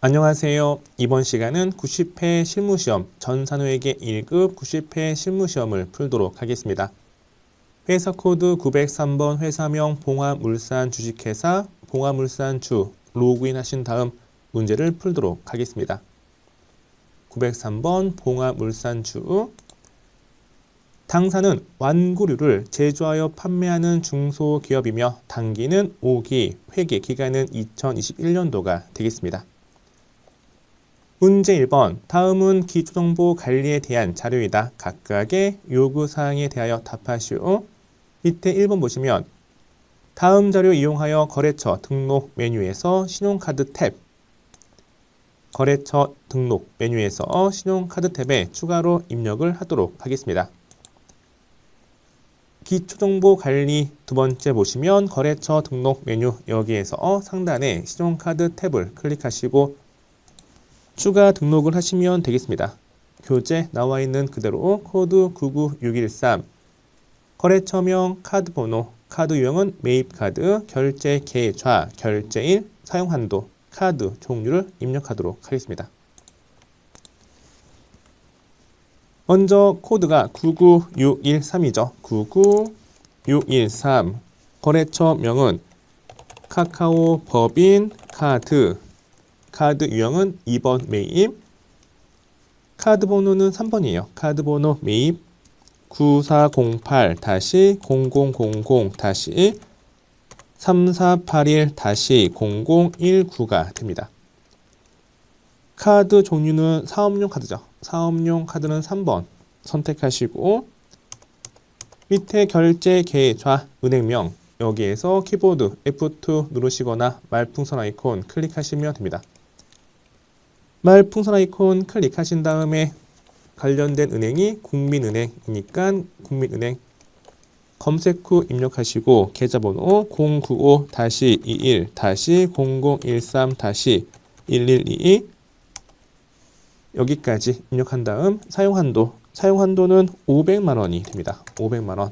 안녕하세요. 이번 시간은 90회 실무시험 전산회계 1급 90회 실무시험을 풀도록 하겠습니다. 회사 코드 903번 회사명 봉화물산 주식회사 봉화물산주 로그인 하신 다음 문제를 풀도록 하겠습니다. 903번 봉화물산주 당사는 완구류를 제조하여 판매하는 중소기업이며 당기는 5기, 회계 기간은 2021년도가 되겠습니다. 문제 1번. 다음은 기초정보 관리에 대한 자료이다. 각각의 요구사항에 대하여 답하시오. 밑에 1번 보시면 다음 자료 이용하여 거래처 등록 메뉴에서 신용카드 탭 거래처 등록 메뉴에서 신용카드 탭에 추가로 입력을 하도록 하겠습니다. 기초정보 관리 두 번째 보시면 거래처 등록 메뉴 여기에서 상단에 신용카드 탭을 클릭하시고 추가 등록을 하시면 되겠습니다. 교재 나와 있는 그대로 코드 99613 거래처명 카드번호 카드 유형은 매입카드 결제 계좌 결제일 사용한도 카드 종류를 입력하도록 하겠습니다. 먼저 코드가 99613이죠. 99613 거래처명은 카카오 법인 카드 카드 유형은 2번 매입 카드 번호는 3번이에요. 카드 번호 매입 9408-0000-3481-0019가 됩니다. 카드 종류는 사업용 카드죠. 사업용 카드는 3번 선택하시고 밑에 결제 계좌 은행명 여기에서 키보드 F2 누르시거나 말풍선 아이콘 클릭하시면 됩니다. 말풍선 아이콘 클릭하신 다음에 관련된 은행이 국민은행이니까 국민은행 검색 후 입력하시고 계좌번호 095-21-0013-1122 여기까지 입력한 다음 사용한도는 500만 원이 됩니다. 500만 원.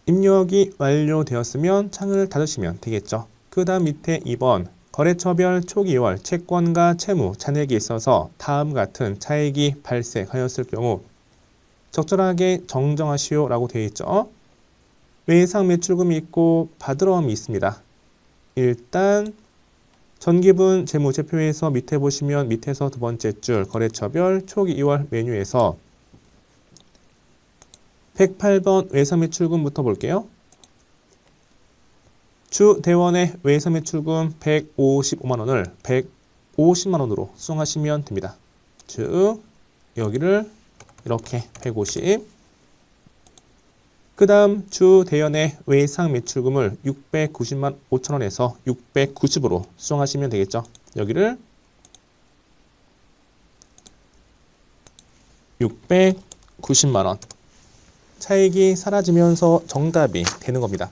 입력이 완료되었으면 창을 닫으시면 되겠죠. 그 다음 밑에 2번 거래처별 초기월 채권과 채무 잔액이 있어서 다음 같은 차익이 발생하였을 경우 적절하게 정정하시오 라고 되어 있죠. 외상 매출금이 있고 받으러움이 있습니다. 일단 전기분 재무제표에서 밑에 보시면 밑에서 두 번째 줄 거래처별 초기 2월 메뉴에서 108번 외상 매출금부터 볼게요. 주 대원의 외상 매출금 155만원을 150만원으로 수정하시면 됩니다. 즉 여기를 이렇게 150 그 다음 주 대연의 외상 매출금을 690만 5천원에서 690으로 수정하시면 되겠죠. 여기를 690만원 차익이 사라지면서 정답이 되는 겁니다.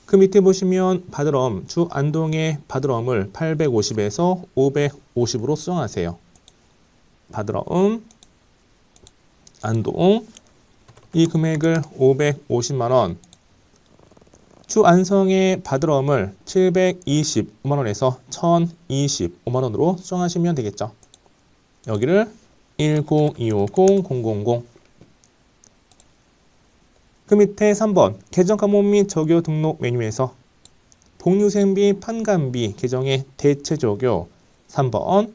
그 밑에 보시면 받으러움, 주 안동의 받으러움을 850에서 550으로 수정하세요. 받으러움, 안동, 이 금액을 550만원, 주 안성의 받으러움을 725만원에서 1025만원으로 수정하시면 되겠죠. 여기를 10250-000 그 밑에 3번 계정과목 및 적요 등록 메뉴에서 복류생비 판관비 계정의 대체 적요 3번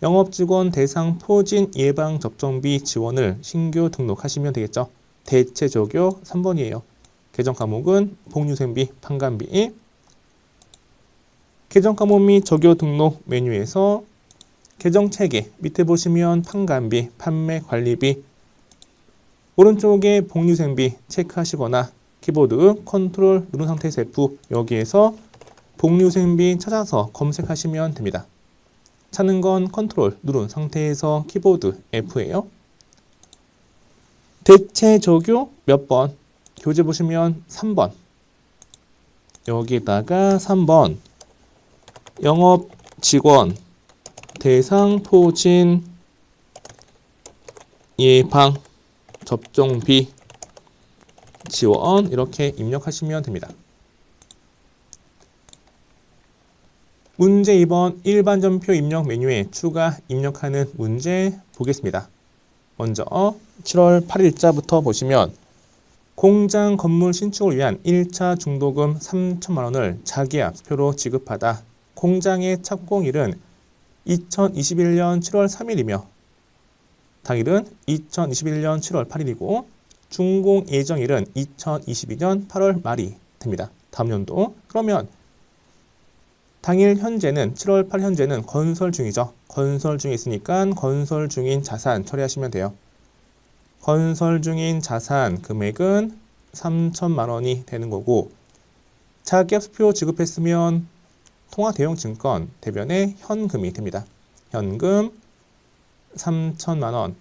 영업직원 대상 포진 예방 접종비 지원을 신규 등록하시면 되겠죠. 대체 적요 3번이에요. 계정과목은 복류생비 판관비 계정과목 및 적요 등록 메뉴에서 계정체계 밑에 보시면 판관비 판매관리비 오른쪽에 복류생비 체크하시거나 키보드 컨트롤 누른 상태에서 F 여기에서 복류생비 찾아서 검색하시면 됩니다. 찾는 건 컨트롤 누른 상태에서 키보드 F예요. 대체 적요 몇 번? 교재 보시면 3번. 여기다가 3번 영업직원 대상 포진 예방 접종비 지원 이렇게 입력하시면 됩니다. 문제 2번 일반 전표 입력 메뉴에 추가 입력하는 문제 보겠습니다. 먼저 7월 8일자부터 보시면 공장 건물 신축을 위한 1차 중도금 3천만 원을 자기압표로 지급하다. 공장의 착공일은 2021년 7월 3일이며 당일은 2021년 7월 8일이고 준공 예정일은 2022년 8월 말이 됩니다. 다음 연도. 그러면 당일 현재는 7월 8일 현재는 건설 중이죠. 건설 중에 있으니까 건설 중인 자산 처리하시면 돼요. 건설 중인 자산 금액은 3천만 원이 되는 거고 자기압표 지급했으면 통화대용증권 대변에 현금이 됩니다. 현금 3천만 원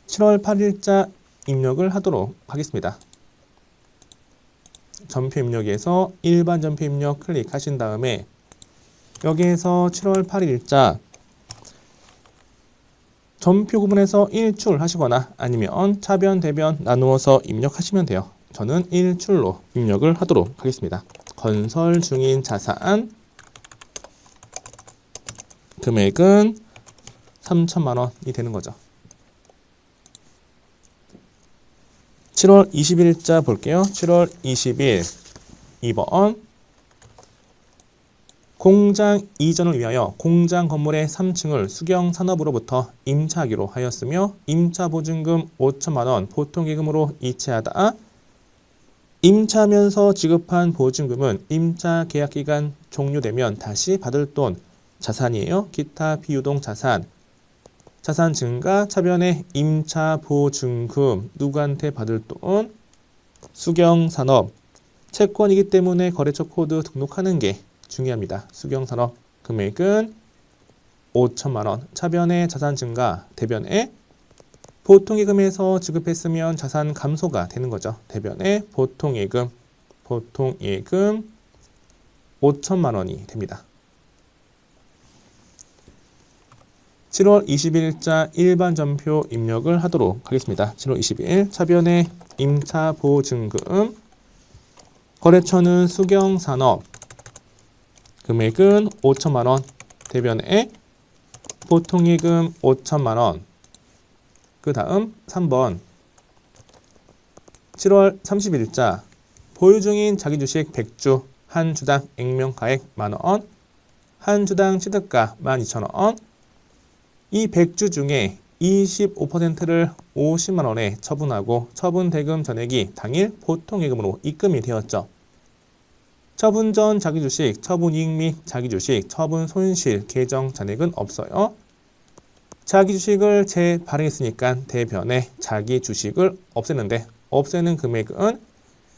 7월 8일자 입력을 하도록 하겠습니다. 전표 입력에서 일반 전표 입력 클릭하신 다음에 여기에서 7월 8일자 전표 구분에서 일출 하시거나 아니면 차변, 대변 나누어서 입력하시면 돼요. 저는 일출로 입력을 하도록 하겠습니다. 건설 중인 자산 금액은 3천만 원이 되는 거죠. 7월 20일자 볼게요. 7월 20일 2번 공장 이전을 위하여 공장 건물의 3층을 수경산업으로부터 임차하기로 하였으며 임차보증금 5천만 원 보통예금으로 이체하다. 임차하면서 지급한 보증금은 임차 계약기간 종료되면 다시 받을 돈 자산이에요. 기타 비유동 자산 자산 증가 차변에 임차보증금 누구한테 받을 돈 수경산업 채권이기 때문에 거래처 코드 등록하는 게 중요합니다. 수경산업 금액은 5천만 원 차변에 자산 증가 대변에 보통예금에서 지급했으면 자산 감소가 되는 거죠. 대변에 보통예금 5천만 원이 됩니다. 7월 20일자 일반 전표 입력을 하도록 하겠습니다. 7월 20일 차변에 임차보증금 거래처는 수경산업 금액은 5천만 원 대변에 보통예금 5천만 원 그 다음 3번 7월 30일자 보유 중인 자기주식 100주 한 주당 액면가액 만원 한 주당 취득가 12,000원 이 100주 중에 25%를 50만 원에 처분하고 처분 대금 전액이 당일 보통예금으로 입금이 되었죠. 처분 전 자기주식, 처분이익 및 자기주식, 처분 손실 계정 잔액은 없어요. 자기주식을 재발행했으니까 대변에 자기주식을 없애는데 없애는 금액은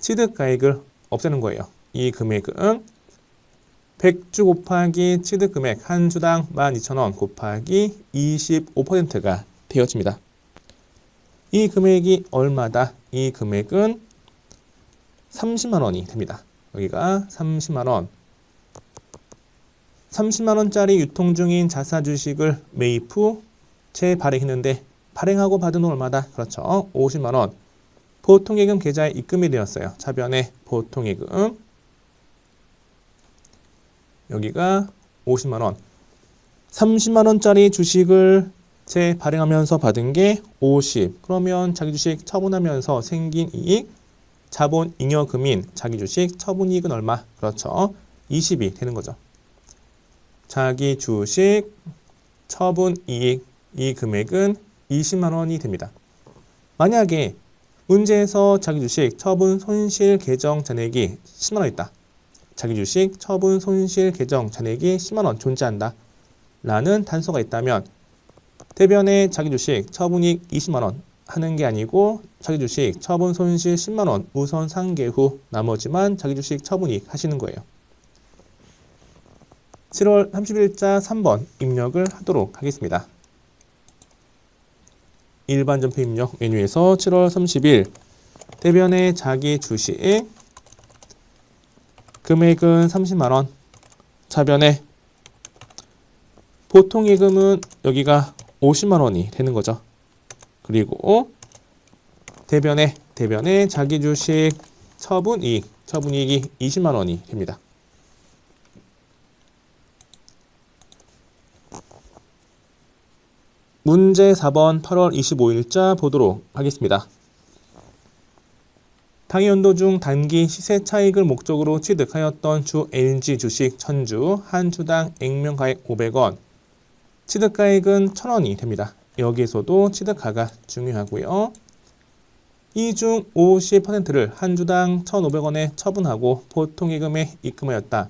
취득가액을 없애는 거예요. 이 금액은 100주 곱하기 취득금액 한 주당 12,000원 곱하기 25%가 되어집니다. 이 금액이 얼마다? 이 금액은 30만 원이 됩니다. 여기가 30만 원. 30만 원짜리 유통 중인 자사 주식을 매입 후 재발행했는데 발행하고 받은 돈 얼마다? 그렇죠. 50만 원. 보통예금 계좌에 입금이 되었어요. 차변에 보통예금 여기가 50만 원. 30만 원짜리 주식을 재발행하면서 받은 게 50. 그러면 자기 주식 처분하면서 생긴 이익 자본 잉여금인 자기 주식 처분이익은 얼마? 그렇죠. 20이 되는 거죠. 자기 주식 처분이익 이 금액은 20만 원이 됩니다. 만약에 문제에서 자기 주식 처분 손실 계정 잔액이 10만 원 있다. 자기 주식 처분 손실 계정 잔액이 10만 원 존재한다. 라는 단서가 있다면 대변에 자기 주식 처분이익 20만 원 하는 게 아니고 자기 주식 처분 손실 10만 원 우선 상계 후 나머지만 자기 주식 처분이익 하시는 거예요. 7월 30일자 3번 입력을 하도록 하겠습니다. 일반 전표 입력 메뉴에서 7월 30일 대변에 자기 주식 금액은 30만 원 차변에 보통예금은 여기가 50만 원이 되는 거죠. 그리고 대변에 자기 주식 처분이익이 20만 원이 됩니다. 문제 4번 8월 25일자 보도록 하겠습니다. 당해연도 중 단기 시세 차익을 목적으로 취득하였던 주 LG 주식 1000주 한 주당 액면가액 500원, 취득가액은 1000원이 됩니다. 여기에서도 취득가가 중요하고요. 이 중 50%를 한 주당 1,500원에 처분하고 보통예금에 입금하였다.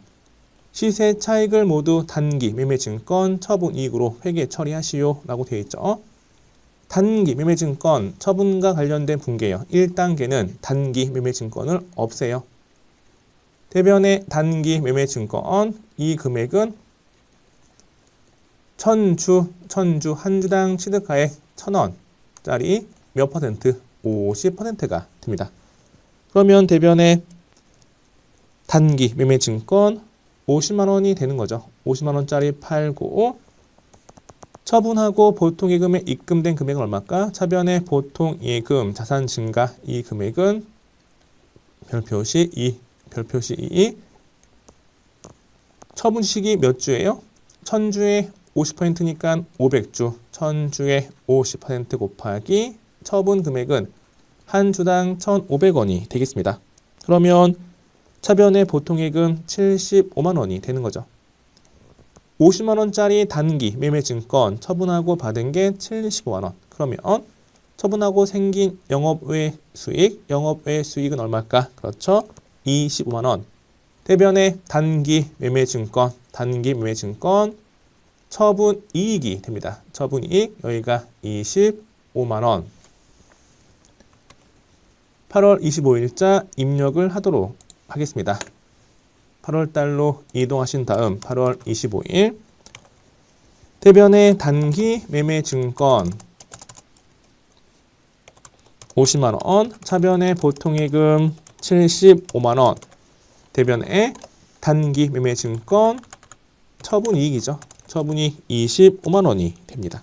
시세 차익을 모두 단기 매매증권 처분이익으로 회계 처리하시오 라고 되어 있죠. 단기 매매증권 처분과 관련된 분계요. 1단계는 단기 매매증권을 없애요. 대변의 단기 매매증권 이 금액은 1000주 한 주당 취득가액 1000원짜리 몇 퍼센트? 50%가 됩니다. 그러면 대변의 단기 매매증권 50만원이 되는 거죠. 50만원짜리 팔고 처분하고 보통예금에 입금된 금액은 얼마일까? 차변의 보통예금 자산 증가 이 금액은 별표시 2 처분 시기 몇 주예요? 1000주에 50%니까 500주 1000주에 50% 곱하기 처분 금액은 한 주당 1,500원이 되겠습니다. 그러면 차변의 보통예금 75만원이 되는 거죠. 50만원짜리 단기 매매증권 처분하고 받은 게 75만원. 그러면 처분하고 생긴 영업외 수익은 얼마일까? 그렇죠. 25만원. 대변의 단기 매매증권 처분이익이 됩니다. 처분이익 여기가 25만원. 8월 25일자 입력을 하도록 하겠습니다. 8월달로 이동하신 다음 8월 25일 대변의 단기 매매증권 50만원, 차변의 보통예금 75만원, 대변의 단기 매매증권 처분이익이죠. 처분이익 25만원이 됩니다.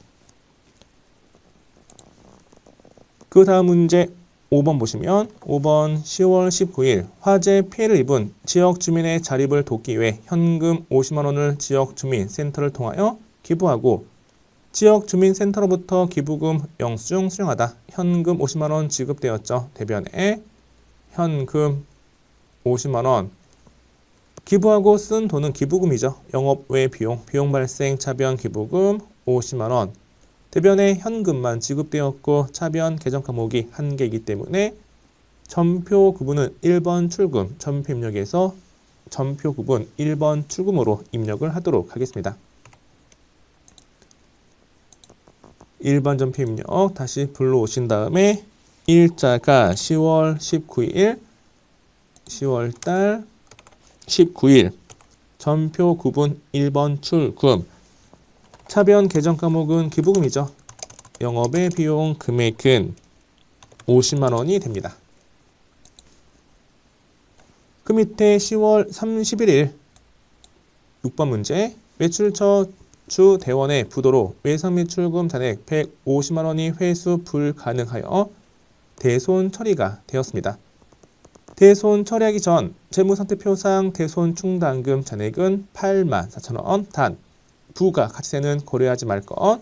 그 다음 문제 5번 보시면 5번 10월 19일 화재 피해를 입은 지역 주민의 자립을 돕기 위해 현금 50만원을 지역 주민 센터를 통하여 기부하고 지역 주민 센터로부터 기부금 영수증 수령하다. 현금 50만원 지급되었죠. 대변에 현금 50만원 기부하고 쓴 돈은 기부금이죠. 영업외 비용 발생 차변 기부금 50만원 대변에 현금만 지급되었고 차변 계정 과목이 1개이기 때문에 전표 구분은 1번 출금, 전표 입력에서 전표 구분 1번 출금으로 입력을 하도록 하겠습니다. 1번 전표 입력 다시 불러오신 다음에 일자가 10월 19일 10월달 19일 전표 구분 1번 출금 차변 계정 과목은 기부금이죠. 영업의 비용 금액은 50만원이 됩니다. 그 밑에 10월 31일 6번 문제 매출처 주 대원의 부도로 외상 매출금 잔액 150만원이 회수 불가능하여 대손 처리가 되었습니다. 대손 처리하기 전 재무상태표상 대손 충당금 잔액은 84,000원 단 부가 가치세는 고려하지 말 것.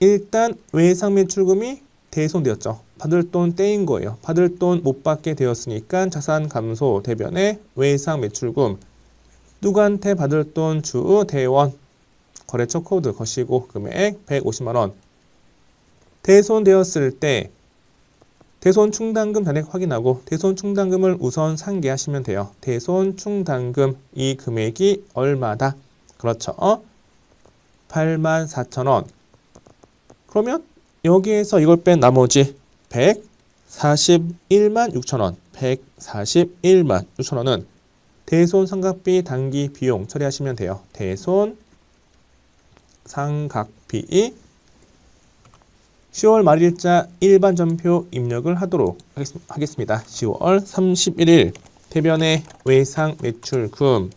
일단 외상 매출금이 대손되었죠. 받을 돈 떼인 거예요. 받을 돈 못 받게 되었으니까 자산 감소 대변에 외상 매출금 누구한테 받을 돈 주 대원 거래처 코드 거시고 금액 150만원 대손되었을 때 대손 충당금 잔액 확인하고 대손 충당금을 우선 상기하시면 돼요. 대손 충당금 이 금액이 얼마다? 그렇죠. 84,000원. 그러면 여기에서 이걸 뺀 나머지 141만 6천원. 141만 6천원은 대손 상각비 단기 비용 처리하시면 돼요. 대손 상각비 10월 말일자 일반 전표 입력을 하도록 하겠습니다. 10월 31일 대변의 외상 매출금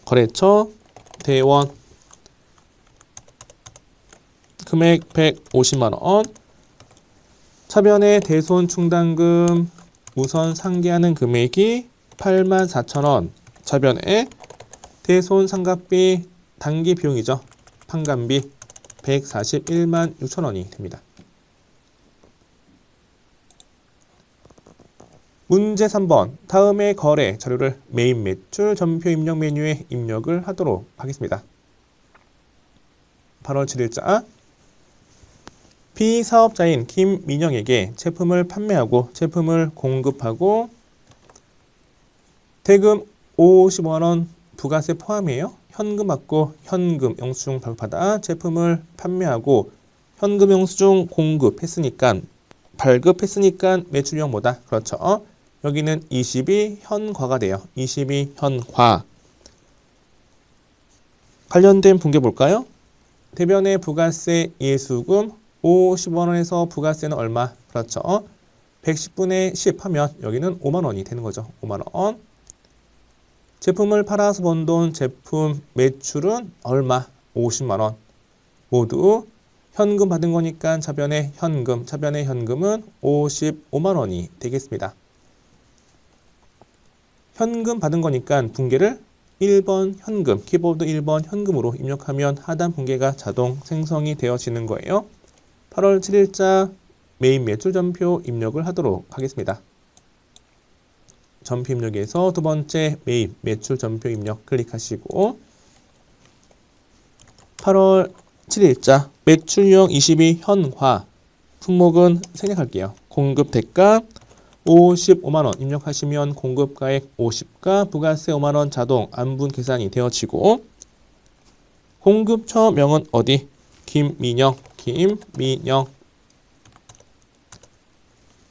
거래처 대원 금액 150만원 차변의 대손 충당금 우선 상기하는 금액이 84,000원 차변의 대손 상각비 단기 비용이죠. 판관비 141만 6천 원이 됩니다. 문제 3번. 다음의 거래 자료를 메인 매출 전표 입력 메뉴에 입력을 하도록 하겠습니다. 8월 7일자 B사업자인 김민영에게 제품을 판매하고 제품을 공급하고 대금 50만 원 부가세 포함이에요. 현금 받고 현금 영수증 발급받아 제품을 판매하고 현금 영수증 공급했으니까 발급했으니까 매출형보다 그렇죠. 여기는 20이 현과가 돼요. 20이 현과. 관련된 분계 볼까요? 대변의 부가세 예수금 50만 원에서 부가세는 얼마? 그렇죠. 110분의 10 하면 여기는 5만 원이 되는 거죠. 5만 원. 제품을 팔아서 번 돈 제품 매출은 얼마? 50만 원. 모두 현금 받은 거니까 차변의 현금은 55만 원이 되겠습니다. 현금 받은 거니까 분계를 1번 현금, 키보드 1번 현금으로 입력하면 하단 분계가 자동 생성이 되어지는 거예요. 8월 7일자 메인 매출 전표 입력을 하도록 하겠습니다. 전표 입력에서 두 번째 메인 매출 전표 입력 클릭하시고 8월 7일자 매출용 22 현화 품목은 생략할게요. 공급 대가 55만 원 입력하시면 공급가액 50가 부가세 5만 원 자동 안분 계산이 되어지고 공급처명은 어디? 김민영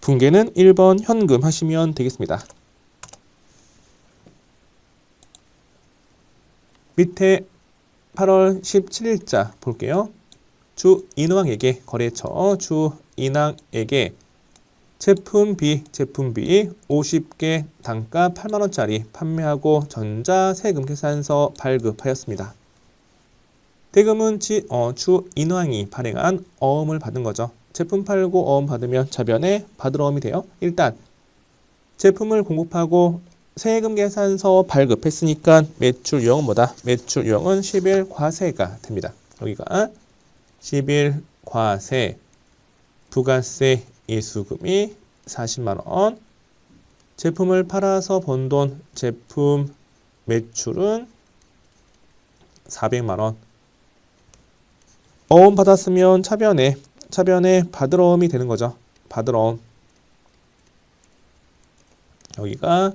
분계는 1번 현금 하시면 되겠습니다. 밑에 8월 17일자 볼게요. 주인왕에게 거래처 주인왕에게 제품 B 50개 단가 8만원짜리 판매하고 전자세금 계산서 발급하였습니다. 대금은 주인왕이 발행한 어음을 받은 거죠. 제품 팔고 어음 받으면 차변에 받을 어음이 돼요. 일단 제품을 공급하고 세금 계산서 발급했으니까 매출 유형은 뭐다? 매출 유형은 10일 과세가 됩니다. 여기가 10일 과세 부가세 예수금이 40만 원 제품을 팔아서 번 돈 제품 매출은 400만 원 어음 받았으면 차변에 받을 어음이 되는 거죠. 받을 어음 여기가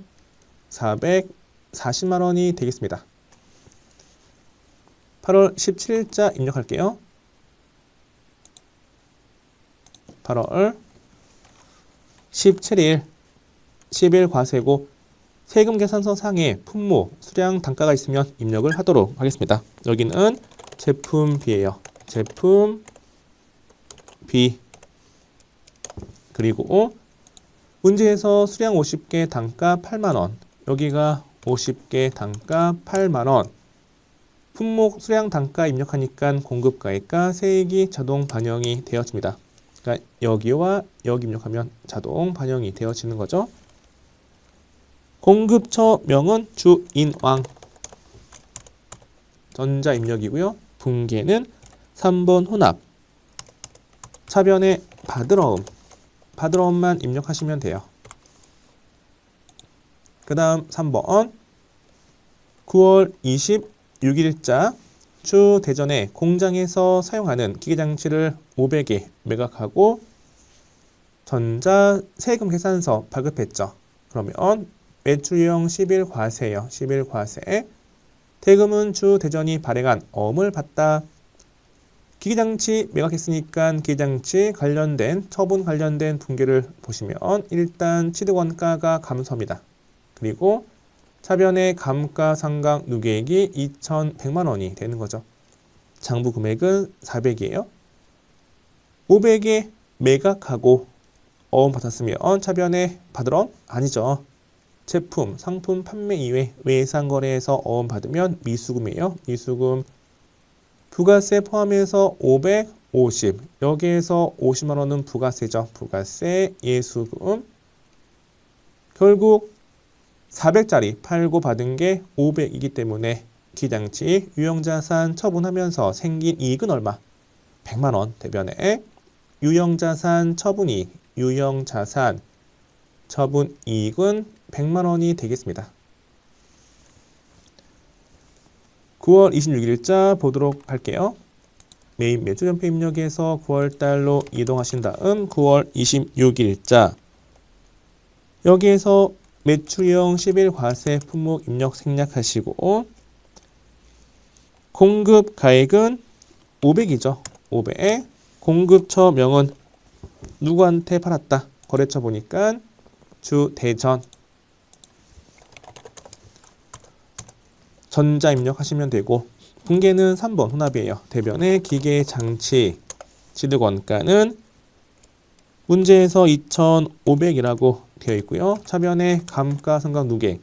440만 원이 되겠습니다. 8월 17일자 입력할게요. 8월 17일 10일 과세고 세금 계산서 상에 품목, 수량, 단가가 있으면 입력을 하도록 하겠습니다. 여기는 제품 B예요. 제품 B 그리고 문제에서 수량 50개 단가 8만원 여기가 50개 단가 8만원 품목 수량 단가 입력하니까 공급가액과 세액이 자동 반영이 되어집니다. 그러니까 여기와 여기 입력하면 자동 반영이 되어지는 거죠. 공급처명은 주인왕 전자 입력이고요. 분계는 3번 혼합 차변에 받을 어음만 입력하시면 돼요. 그 다음 3번 9월 26일자 주 대전에 공장에서 사용하는 기계장치를 500개 매각하고 전자 세금 계산서 발급했죠. 그러면 매출유형 10일 과세예요. 10일 과세. 대금은 주 대전이 발행한 어음을 받다. 기계장치 매각했으니까 기계장치 관련된 처분 관련된 분계를 보시면 일단 취득원가가 감소합니다. 그리고 차변의 감가상각 누계액이 2,100만 원이 되는 거죠. 장부 금액은 400이에요. 500에 매각하고 어음 받았으면 차변에 받을 어음? 아니죠. 제품, 상품 판매 이외 외상거래에서 어음 받으면 미수금이에요. 미수금 부가세 포함해서 550 여기에서 50만 원은 부가세죠. 부가세 예수금 결국 400짜리 팔고 받은 게 500이기 때문에 기장치 유형자산 처분하면서 생긴 이익은 얼마? 100만 원 대변에 유형자산 처분이익, 유형자산 처분이익은 100만 원이 되겠습니다. 9월 26일자 보도록 할게요. 매입 매출 전표 입력에서 9월달로 이동하신 다음 9월 26일자 여기에서 매출형 10일 과세 품목 입력 생략하시고 공급 가액은 500이죠. 500에 공급처명은 누구한테 팔았다. 거래처 보니까 주대전 전자 입력하시면 되고 분계는 3번 혼합이에요. 대변의 기계장치 취득원가는 문제에서 2,500이라고 되어 있고요. 차변의 감가상각 누계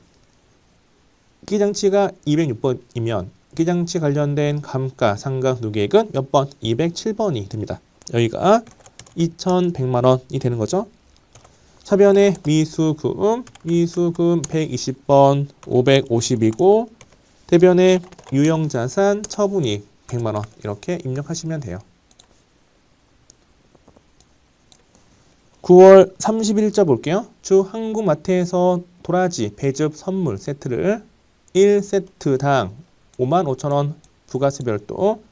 기계장치가 206번이면 기계장치 관련된 감가상각 누계액은 몇 번? 207번이 됩니다. 여기가 2,100만 원이 되는 거죠. 차변의 미수금 120번 550이고 대변의 유형자산 처분이익 100만 원 이렇게 입력하시면 돼요. 9월 30일자 볼게요. 주 한국마트에서 도라지 배즙 선물 세트를 1세트당 55,000원 부가세 별도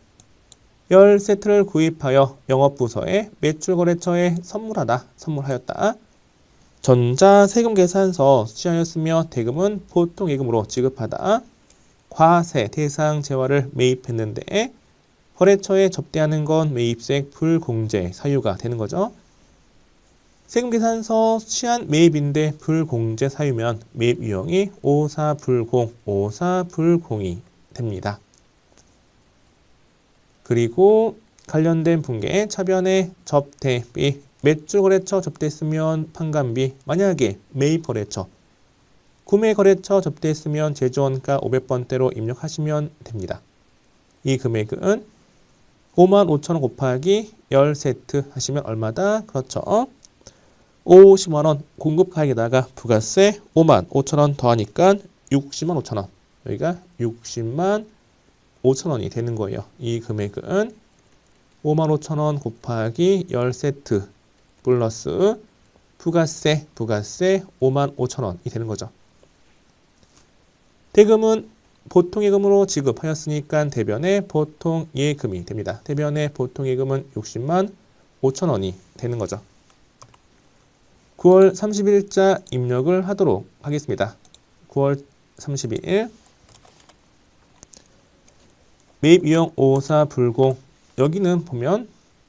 10세트를 구입하여 영업부서에 매출거래처에 선물하였다. 전자세금계산서 수취하였으며 대금은 보통예금으로 지급하다. 과세 대상 재화를 매입했는데 거래처에 접대하는 건 매입세액 불공제 사유가 되는 거죠. 세금계산서 수취한 매입인데 불공제 사유면 매입 유형이 54불공이 됩니다. 그리고 관련된 분계에 차변의 접대비 매출거래처 접대했으면 판관비 만약에 매입거래처 구매거래처 접대했으면 제조원가 500번대로 입력하시면 됩니다. 이 금액은 55,000원 곱하기 10세트 하시면 얼마다? 그렇죠. 50만원 공급가액에다가 부가세 55,000원 더하니까 60만 5천원 여기가 60만 5천원이 되는 거예요. 이 금액은 55,000원 곱하기 10세트 플러스 부가세 55,000원이 되는 거죠. 대금은 보통예금으로 지급하였으니까 대변의 보통예금이 됩니다. 대변의 보통예금은 60만 5천원이 되는 거죠. 9월 30일자 입력을 하도록 하겠습니다. 9월 30일 매입 유형 54불공 여기는 보면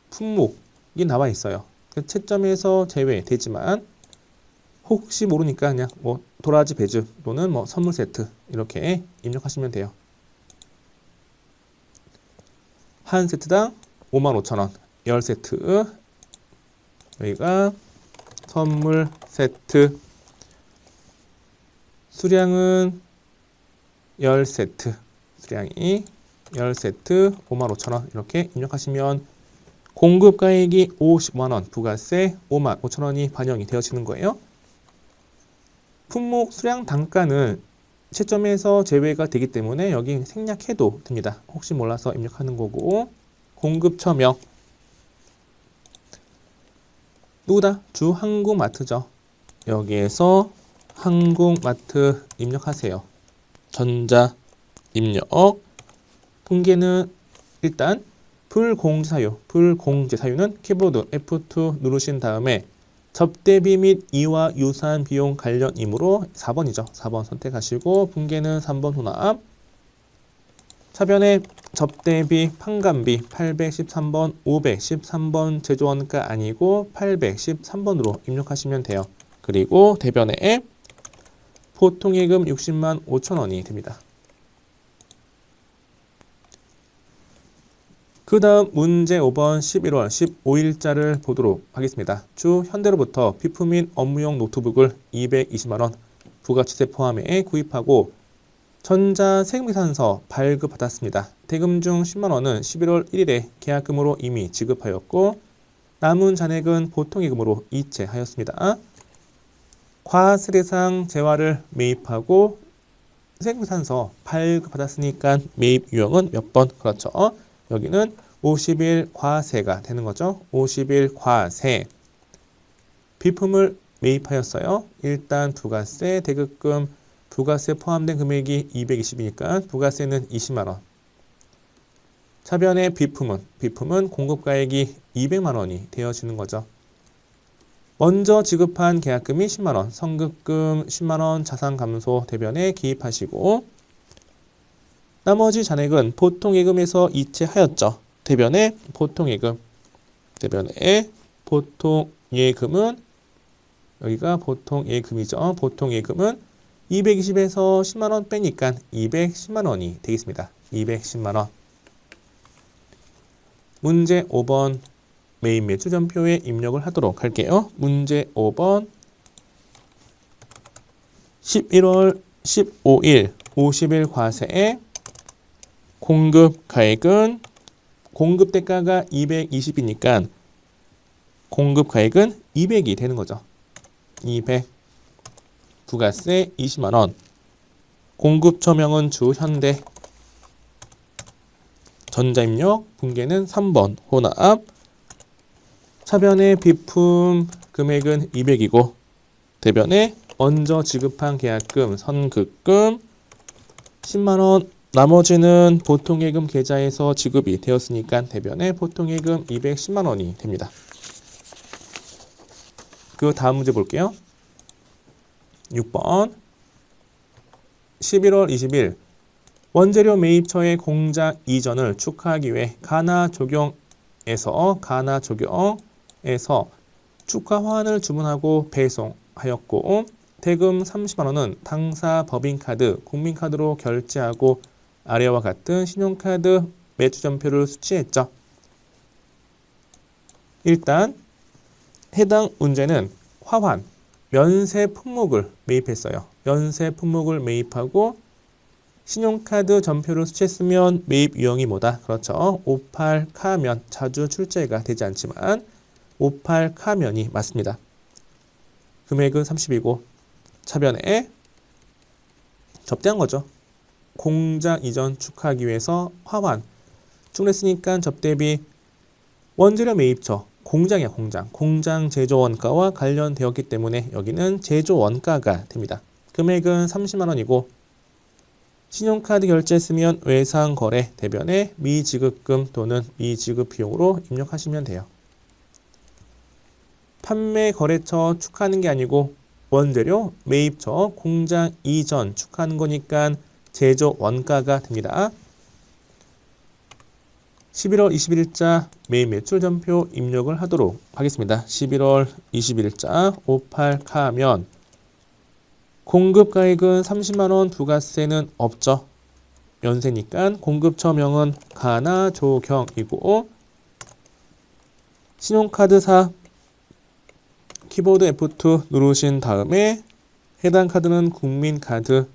품목이 나와 있어요. 그 채점에서 제외되지만 혹시 모르니까 그냥 뭐 도라지 배즙 또는 뭐 선물 세트 이렇게 입력하시면 돼요. 한 세트당 55,000원 10세트 여기가 선물 세트 수량은 10세트 수량이 10세트 55,000원 이렇게 입력하시면 공급가액이 50만원 부가세 55,000원이 반영이 되어지는 거예요. 품목 수량 단가는 채점에서 제외가 되기 때문에 여기 생략해도 됩니다. 혹시 몰라서 입력하는 거고 공급처명 누구다? 주 한국마트죠. 여기에서 한국마트 입력하세요. 전자 입력 분계는 일단 불공제 사유는 키보드 F2 누르신 다음에 접대비 및 이와 유사한 비용 관련이므로 4번이죠. 4번 선택하시고 분계는 3번 혼합 차변에 접대비 판관비 813번 513번 제조원가 아니고 813번으로 입력하시면 돼요. 그리고 대변에 보통예금 60만 5천원이 됩니다. 그 다음 문제 5번 11월 15일자를 보도록 하겠습니다. 주 현대로부터 피프 및 업무용 노트북을 220만원 부가치세 포함해 구입하고 전자세금계산서 발급받았습니다. 대금 중 10만원은 11월 1일에 계약금으로 이미 지급하였고 남은 잔액은 보통예금으로 이체하였습니다. 과세 대상 재화를 매입하고 세금계산서 발급받았으니까 매입 유형은 몇 번? 그렇죠. 여기는 50일 과세가 되는 거죠. 50일 과세. 비품을 매입하였어요. 일단 부가세, 대급금, 부가세 포함된 금액이 220이니까 부가세는 20만 원. 차변의 비품은 공급가액이 200만 원이 되어지는 거죠. 먼저 지급한 계약금이 10만 원, 선급금 10만 원 자산감소 대변에 기입하시고 나머지 잔액은 보통예금에서 이체하였죠. 대변에 보통예금. 대변에 보통예금은 여기가 보통예금이죠. 보통예금은 220에서 10만 원 빼니까 210만 원이 되겠습니다. 210만 원. 문제 5번 매입 매출 전표에 입력을 하도록 할게요. 문제 5번 11월 15일 50일 과세에 공급 가액은 공급 대가가 220이니까 공급 가액은 200이 되는 거죠. 200 부가세 20만 원. 공급 처명은 주현대. 전자입력 분계는 3번 혼합. 차변의 비품 금액은 200이고 대변에 먼저 지급한 계약금 선급금 10만 원. 나머지는 보통예금 계좌에서 지급이 되었으니까 대변에 보통예금 210만 원이 됩니다. 그 다음 문제 볼게요. 6번 11월 20일 원재료 매입처의 공장 이전을 축하하기 위해 가나 적용에서 축하 화환을 주문하고 배송하였고 대금 30만 원은 당사 법인카드, 국민카드로 결제하고 아래와 같은 신용카드 매출전표를 수취했죠. 일단 해당 문제는 화환, 면세 품목을 매입했어요. 면세 품목을 매입하고 신용카드 전표를 수취했으면 매입 유형이 뭐다? 그렇죠. 58카면, 자주 출제가 되지 않지만 58카면이 맞습니다. 금액은 30이고 차변에 접대한 거죠. 공장 이전 축하하기 위해서 화환 축냈으니까 접대비 원재료 매입처 공장이야 공장 제조 원가와 관련되었기 때문에 여기는 제조 원가가 됩니다. 금액은 30만 원이고 신용카드 결제했으면 외상거래 대변에 미지급금 또는 미지급 비용으로 입력하시면 돼요. 판매 거래처 축하하는 게 아니고 원재료 매입처 공장 이전 축하하는 거니까 제조 원가가 됩니다. 11월 20일자 매입 매출 전표 입력을 하도록 하겠습니다. 11월 20일자 58카면 공급 가액은 30만 원, 부가세는 없죠. 연세니까 공급 처명은 가나조경이고 신용카드사 키보드 F2 누르신 다음에 해당 카드는 국민카드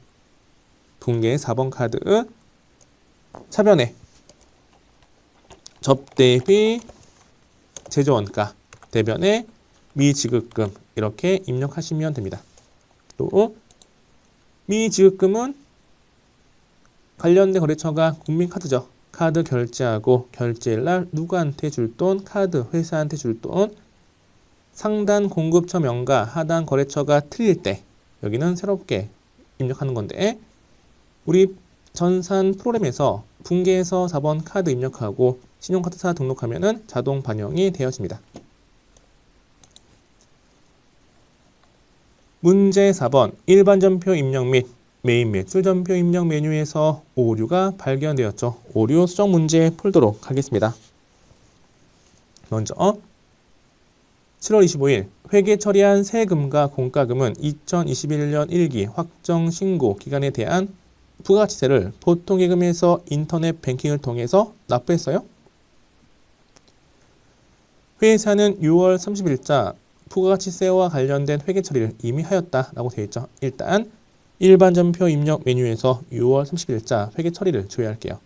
분계 4번 카드 차변에 접대비 제조원가 대변에 미지급금 이렇게 입력하시면 됩니다. 또 미지급금은 관련된 거래처가 국민카드죠. 카드 결제하고 결제일날 누구한테 줄 돈, 카드 회사한테 줄 돈, 상단 공급처 명과 하단 거래처가 틀릴 때 여기는 새롭게 입력하는 건데 우리 전산 프로그램에서 분계해서 4번 카드 입력하고 신용카드사 등록하면 자동 반영이 되어집니다. 문제 4번 일반 전표 입력 및 매입 매출 전표 입력 메뉴에서 오류가 발견되었죠. 오류 수정 문제 풀도록 하겠습니다. 먼저 7월 25일 회계 처리한 세금과 공과금은 2021년 1기 확정 신고 기간에 대한 부가가치세를 보통예금에서 인터넷 뱅킹을 통해서 납부했어요. 회사는 6월 30일자 부가가치세와 관련된 회계 처리를 이미 하였다라고 되어 있죠. 일단 일반 전표 입력 메뉴에서 6월 30일자 회계 처리를 조회할게요.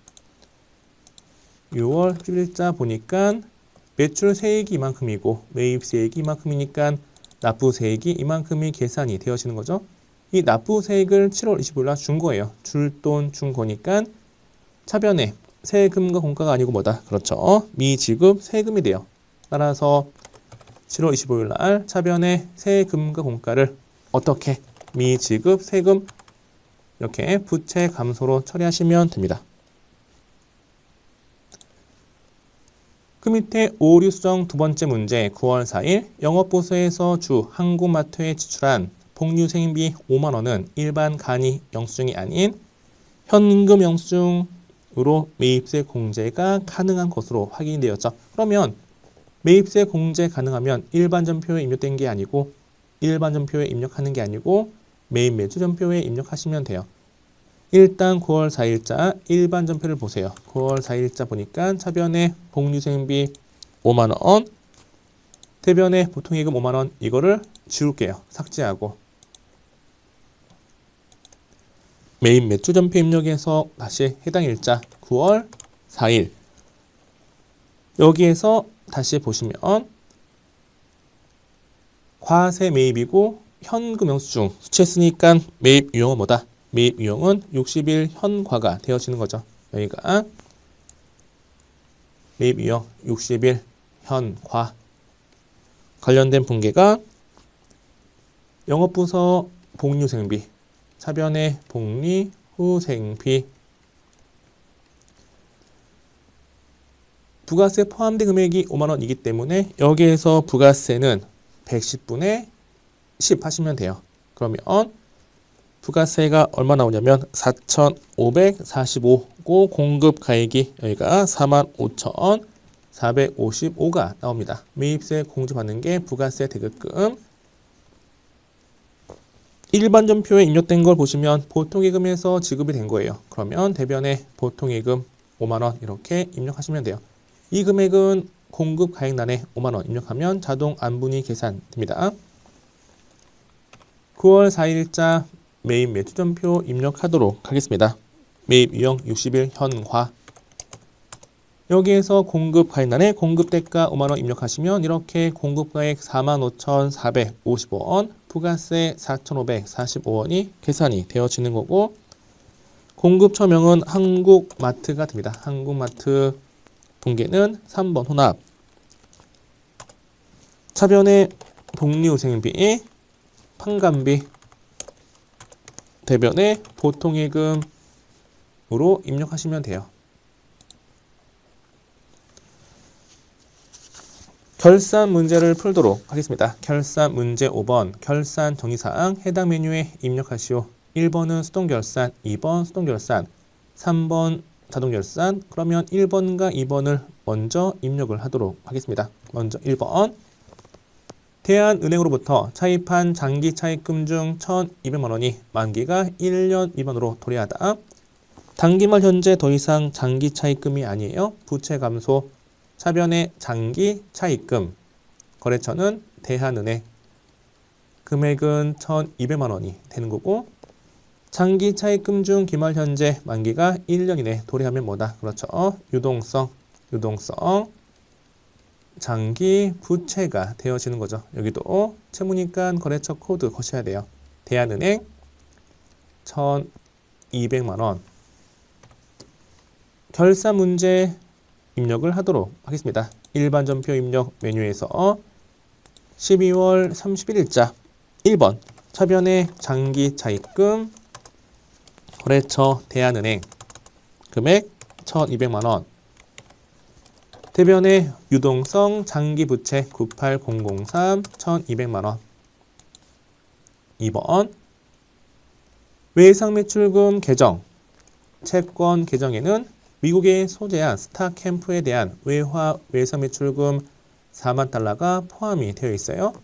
6월 10일자 보니까 매출 세액이 이만큼이고 매입 세액이 이만큼이니까 납부 세액이 이만큼이 계산이 되어지는 거죠. 이 납부 세액을 7월 25일 날 준 거예요. 줄 돈 준 거니까 차변에 세금과 공과가 아니고 뭐다? 그렇죠. 미지급 세금이 돼요. 따라서 7월 25일 날 차변의 세금과 공과를 어떻게 미지급 세금 이렇게 부채 감소로 처리하시면 됩니다. 그 밑에 오류 수정 두 번째 문제 9월 4일 영업보고서에서 주 한국마트에 지출한 복류생비 5만 원은 일반 간이 영수증이 아닌 현금 영수증으로 매입세 공제가 가능한 것으로 확인되었죠. 그러면 매입세 공제 가능하면 일반 전표에 입력된 게 아니고 일반 전표에 입력하는 게 아니고 매입 매주 전표에 입력하시면 돼요. 일단 9월 4일자 일반 전표를 보세요. 9월 4일자 보니까 차변에 복류생비 5만 원, 대변에 보통예금 5만 원 이거를 지울게요. 삭제하고 매입 매주 전표 입력해서 다시 해당 일자 9월 4일 여기에서 다시 보시면 과세 매입이고 현금 영수증 수취했으니까 매입 유형은 뭐다? 매입 유형은 60일 현과가 되어지는 거죠. 여기가 매입 유형 60일 현과 관련된 분계가 영업부서 복류생비 차변의 복리후생비 부가세 포함된 금액이 5만 원이기 때문에 여기에서 부가세는 110분의 10 하시면 돼요. 그러면 부가세가 얼마 나오냐면 4,545고 공급 가액이 여기가 45,455가 나옵니다. 매입세 공제받는 게 부가세 대급금. 일반 전표에 입력된 걸 보시면 보통예금에서 지급이 된 거예요. 그러면 대변에 보통예금 5만 원 이렇게 입력하시면 돼요. 이 금액은 공급 가액란에 5만 원 입력하면 자동 안분이 계산됩니다. 9월 4일자 매입 매주 전표 입력하도록 하겠습니다. 매입 유형 60일 현과 여기에서 공급 가액란에 공급 대가 5만 원 입력하시면 이렇게 공급 가액 45,455원, 부가세 4,545원이 계산이 되어지는 거고 공급 처명은 한국마트가 됩니다. 한국마트 분계는 3번 혼합 차변의 복리후생비, 판관비, 대변의 보통예금으로 입력하시면 돼요. 결산 문제를 풀도록 하겠습니다. 결산 문제 5번 결산 정의사항 해당 메뉴에 입력하시오. 1번은 수동결산, 2번 수동결산, 3번 자동결산. 그러면 1번과 2번을 먼저 입력을 하도록 하겠습니다. 먼저 1번 대한은행으로부터 차입한 장기 차입금 중 1,200만 원이 만기가 1년 미만으로 도래하다. 단기말 현재 더 이상 장기 차입금이 아니에요. 부채 감소. 차변의 장기 차입금. 거래처는 대한은행. 금액은 1,200만 원이 되는 거고 장기 차입금 중 기말 현재 만기가 1년 이내 도래하면 뭐다? 그렇죠. 유동성. 장기 부채가 되어지는 거죠. 여기도 채무니까 거래처 코드 거셔야 돼요. 대한은행 1,200만 원. 결산 문제 입력을 하도록 하겠습니다. 일반 전표 입력 메뉴에서 12월 31일자 1번 차변의 장기 차입금 거래처 대한은행 금액 1,200만 원. 대변의 유동성 장기부채 98003 1,200만 원. 2번 외상매출금 계정 채권 계정에는 미국에 소재한 스타캠프에 대한 외화 외상매출금 4만 달러가 포함이 되어 있어요.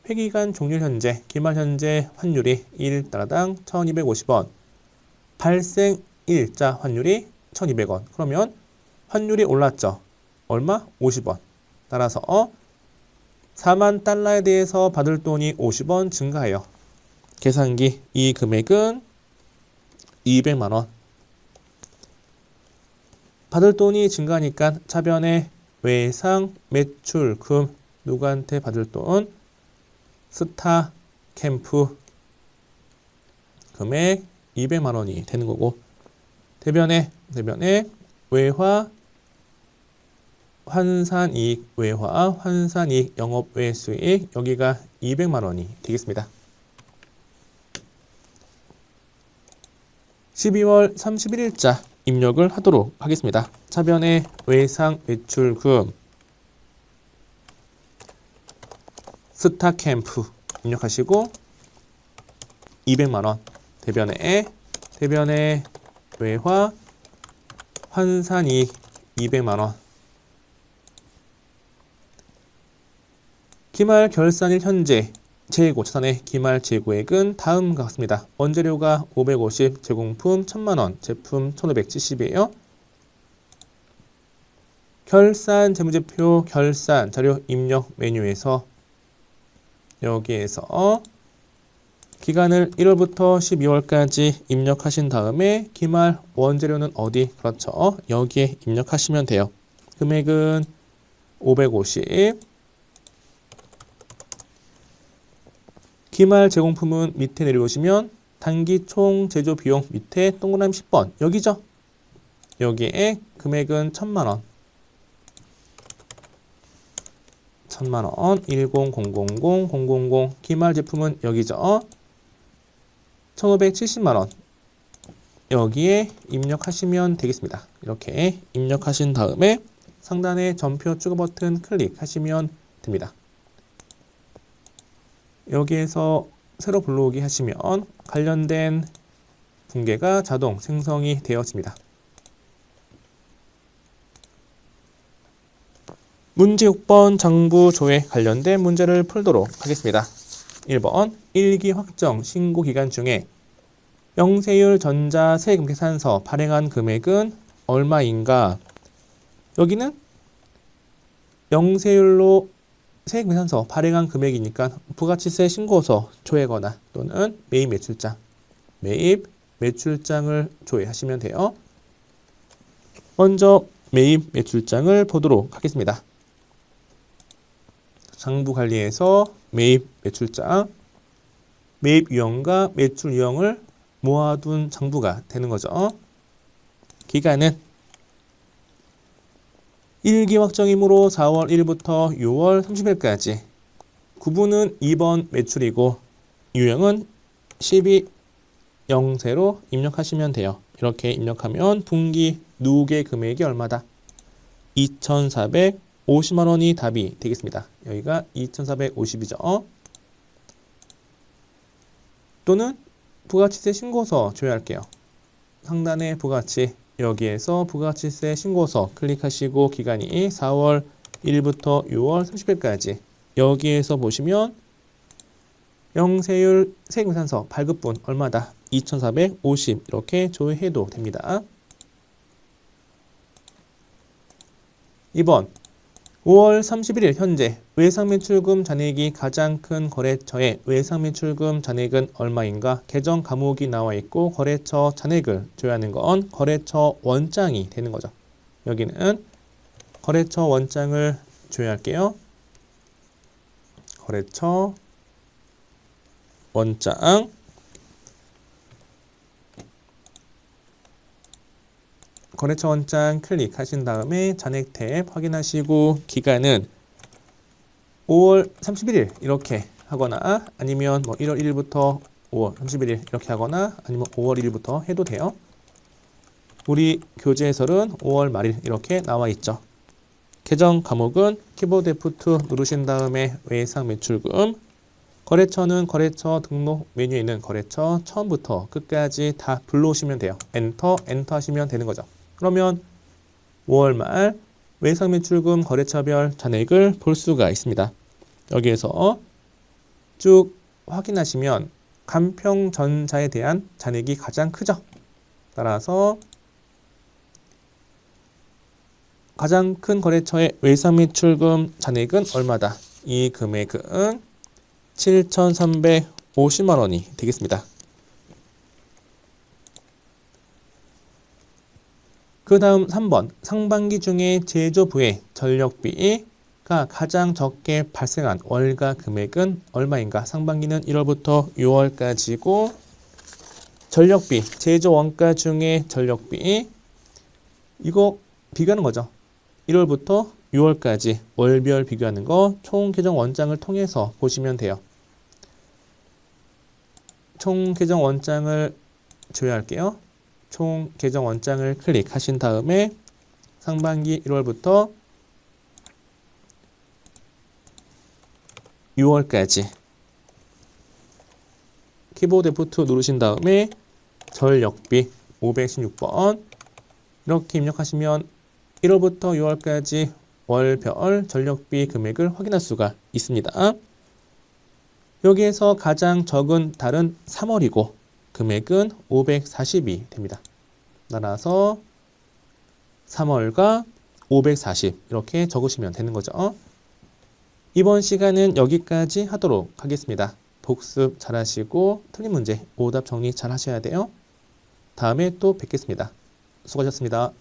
회기간 종료 현재 기말 현재 환율이 1달러당 1,250원. 발생 일자 환율이 1,200원. 그러면 환율이 올랐죠. 얼마? 50원. 따라서 4만 달러에 대해서 받을 돈이 50원 증가해요. 계산기 이 금액은 200만 원. 받을 돈이 증가하니까 차변에 외상 매출금 누구한테 받을 돈? 스타캠프 금액 200만 원이 되는 거고 대변에 외화 환산이익, 외화 환산이익, 영업외수익 여기가 200만 원이 되겠습니다. 12월 31일자 입력을 하도록 하겠습니다. 차변에 외상 매출금 스타캠프 입력하시고 200만 원 대변에 외화 환산이익 200만 원 기말 결산일 현재 재고 차산의 기말 재고액은 다음과 같습니다. 원재료가 550, 제공품 1000만 원, 제품 1570이에요. 결산 재무제표 결산 자료 입력 메뉴에서 여기에서 기간을 1월부터 12월까지 입력하신 다음에 기말 원재료는 어디? 그렇죠. 여기에 입력하시면 돼요. 금액은 550 기말 제공품은 밑에 내려오시면 단기 총 제조 비용 밑에 동그라미 10번 여기죠. 여기에 금액은 1000만 원. 1000만 원 1000000 기말 제품은 여기죠. 1570만 원. 여기에 입력하시면 되겠습니다. 이렇게 입력하신 다음에 상단에 전표 추가 버튼 클릭하시면 됩니다. 여기에서 새로 불러오기 하시면 관련된 분계가 자동 생성이 되었습니다. 문제 6번 장부조회 관련된 문제를 풀도록 하겠습니다. 1번 일기 확정 신고 기간 중에 영세율 전자 세금계산서 발행한 금액은 얼마인가? 여기는 영세율로 세액계산서 발행한 금액이니까 부가치세 신고서 조회거나 또는 매입 매출장을 조회하시면 돼요. 먼저 매입 매출장을 보도록 하겠습니다. 장부관리에서 매입 매출장, 매입 유형과 매출 유형을 모아둔 장부가 되는 거죠. 기간은 1기 확정이므로 4월 1일부터 6월 30일까지 구분은 2번 매출이고 유형은 12영세로 입력하시면 돼요. 이렇게 입력하면 분기 누계 금액이 얼마다? 2,450만 원이 답이 되겠습니다. 여기가 2,450이죠. 또는 부가치세 신고서 조회할게요. 상단에 부가치 여기에서 부가치세 신고서 클릭하시고 기간이 4월 1일부터 6월 30일까지 여기에서 보시면 영세율 세금계산서 발급분 얼마다? 2,450 이렇게 조회해도 됩니다. 2번 5월 31일 현재 외상매출금 잔액이 가장 큰 거래처의 외상매출금 잔액은 얼마인가? 계정 과목이 나와 있고 거래처 잔액을 조회하는 건 거래처 원장이 되는 거죠. 여기는 거래처 원장을 조회할게요. 거래처 원장 거래처 원장 클릭하신 다음에 잔액 탭 확인하시고 기간은 5월 31일 이렇게 하거나 아니면 뭐 1월 1일부터 5월 31일 이렇게 하거나 아니면 5월 1일부터 해도 돼요. 우리 교재 해설은 5월 말일 이렇게 나와 있죠. 계정 과목은 키보드 F2 누르신 다음에 외상 매출금 거래처는 거래처 등록 메뉴에 있는 거래처 처음부터 끝까지 다 불러오시면 돼요. 엔터 하시면 되는 거죠. 그러면 5월 말 외상매출금 거래처별 잔액을 볼 수가 있습니다. 여기에서 쭉 확인하시면 간평전자에 대한 잔액이 가장 크죠. 따라서 가장 큰 거래처의 외상매출금 잔액은 얼마다? 이 금액은 7,350만 원이 되겠습니다. 그 다음 3번 상반기 중에 제조부의 전력비가 가장 적게 발생한 월가 금액은 얼마인가? 상반기는 1월부터 6월까지고 전력비 제조 원가 중에 전력비 이거 비교하는 거죠. 1월부터 6월까지 월별 비교하는 거 총 계정 원장을 통해서 보시면 돼요. 총 계정 원장을 조회할게요. 총 계정 원장을 클릭하신 다음에 상반기 1월부터 6월까지 키보드 F2 누르신 다음에 전력비 516번 이렇게 입력하시면 1월부터 6월까지 월별 전력비 금액을 확인할 수가 있습니다. 여기에서 가장 적은 달은 3월이고 금액은 540이 됩니다. 따라서 3월과 540 이렇게 적으시면 되는 거죠. 이번 시간은 여기까지 하도록 하겠습니다. 복습 잘 하시고 틀린 문제 오답 정리 잘 하셔야 돼요. 다음에 또 뵙겠습니다. 수고하셨습니다.